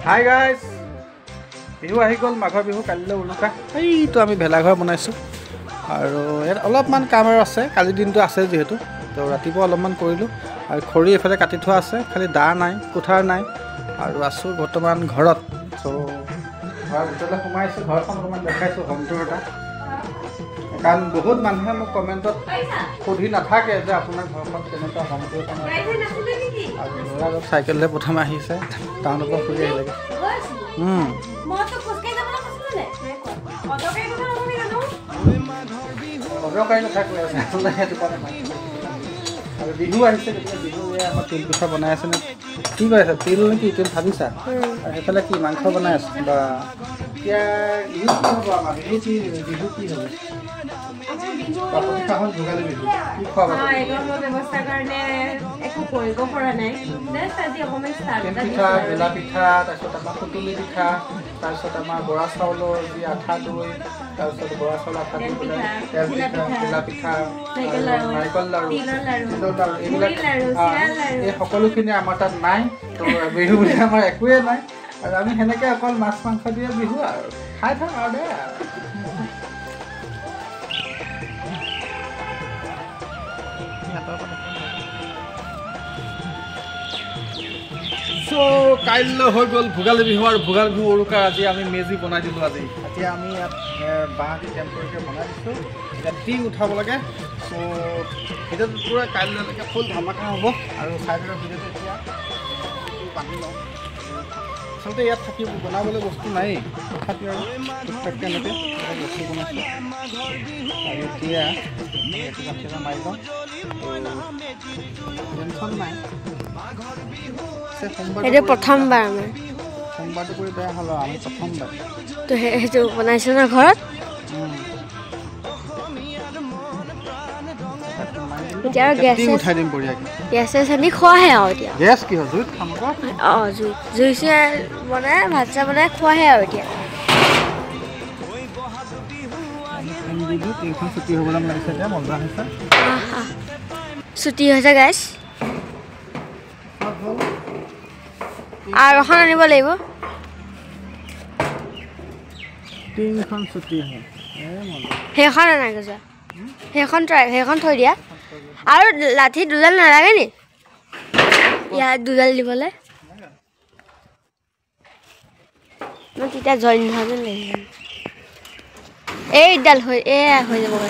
hi guys Bihu আহি গ'ল মাঘৰ বিহু কালিলৈ উৰুকা এইটো আমি ভেলাঘৰ বনাইছোঁ আৰু ইয়াত অলপমান কাম আৰু আছে কালিৰ দিনটো আছে যিহেতু তো ৰাতিপুৱা অলপমান কৰিলোঁ আৰু খৰি এইফালে কাটি থোৱা আছে খালি দা নাই কুঠাৰ নাই আৰু আছোঁ বৰ্তমান ঘৰত চ' ঘৰৰ ভিতৰলৈ সোমাইছোঁ ঘৰখন অকণমান দেখাইছোঁ হোম টুৰ এটা কাৰণ বহুত মানুহে মোক কমেণ্টত সুধি নাথাকে যে আপোনাৰ ঘৰখন কেনেকুৱা হোম টুৰ এখন আৰু ল'ৰা অলপ চাইকেললৈ প্ৰথমে আহিছে টাউনৰ পৰা ফুৰি আহিলেগৈ অদৰকাৰী কথা কৈ আছে আচলতে সেইটো কাৰণে আৰু বিহু আহিছে গতিকে বিহুৱে আমাৰ তিল পিঠা বনাই আছে নে কি কৈ আছে তিল নে কি তিল ভাবিছা আৰু সেইফালে কি মাংস বনাই আছে বা এতিয়া বিহু কি হ'ব আমাৰ বিহু কি হ'ব প্ৰতিখন ভোগালী বিহু কি খোৱা ব্যৱস্থাৰ কাৰণে একো কৰিব পৰা নাই পিঠা বেলা পিঠা তাৰপিছত আমাৰ সুতুলি পিঠা তাৰপিছত আমাৰ বৰা চাউলৰ যি আঠা দৈ তাৰপিছত বৰা চাউল আঠা দি পেলাই তেল পিঠা বেলা পিঠা নাৰিকল লাড়ু তিলৰ লাড়ু এইবিলাক এই সকলোখিনি আমাৰ তাত নাই তো বিহু বুলি আমাৰ একোৱে নাই আৰু আমি সেনেকৈ অকল মাছ মাংস দিয়ে বিহু আৰু খাই থাক আৰু দে কাইলৈ হৈ গ'ল ভোগালী বিহু আৰু ভোগালী বিহু উৰুকা আজি আমি মেজি বনাই দিলোঁ আজি এতিয়া আমি ইয়াত বাঁহ দি টেম্পৰেচাৰ বনাই দিছোঁ এতিয়া টিং উঠাব লাগে চ' ভিডিঅ'টো পূৰা কাইলৈলৈকে ফুল ধামাকা হ'ব আৰু চাইডৰ ভিডিঅ'টো এতিয়া বান্ধি লওঁ আচলতে ইয়াত থাকি বনাবলৈ বস্তু নাই তথাপি আৰু টুকটাককৈ এনেকৈ বস্তু বনাইছোঁ আৰু এতিয়া এইটো গাঁঠি মাৰি লওঁ টেনশ্যন নাই এইটো প্ৰথমবাৰ আমাৰ সোমবাৰটো কৰি বেয়া হ'ল আমি প্ৰথমবাৰ তো সেইটো বনাইছে ন ঘৰত এতিয়া আৰু উঠাই দিম বঢ়িয়াকৈ গেছে চানি খোৱাহে আৰু এতিয়া গেছ কি হয় জুইত খাম অঁ জুই বনাই ভাত চাহ বনাই খোৱাহে আৰু এতিয়া টিংখন ছুটি হ'বলৈ লাগিছে এতিয়া মজা হৈছে ছুটি হৈছে গাইছ আৰু এখন আনিব লাগিব টিংখন ছুটি হয় সেইখন আনাগৈ যোৱা সেইখন থৈ দিয়া আৰু লাঠি দুডাল নালাগে নি ইয়াত দুডাল দিবলৈ মই তেতিয়া জইন নোহোৱা যেন লাগিব এইডাল হৈ যাব হ'ব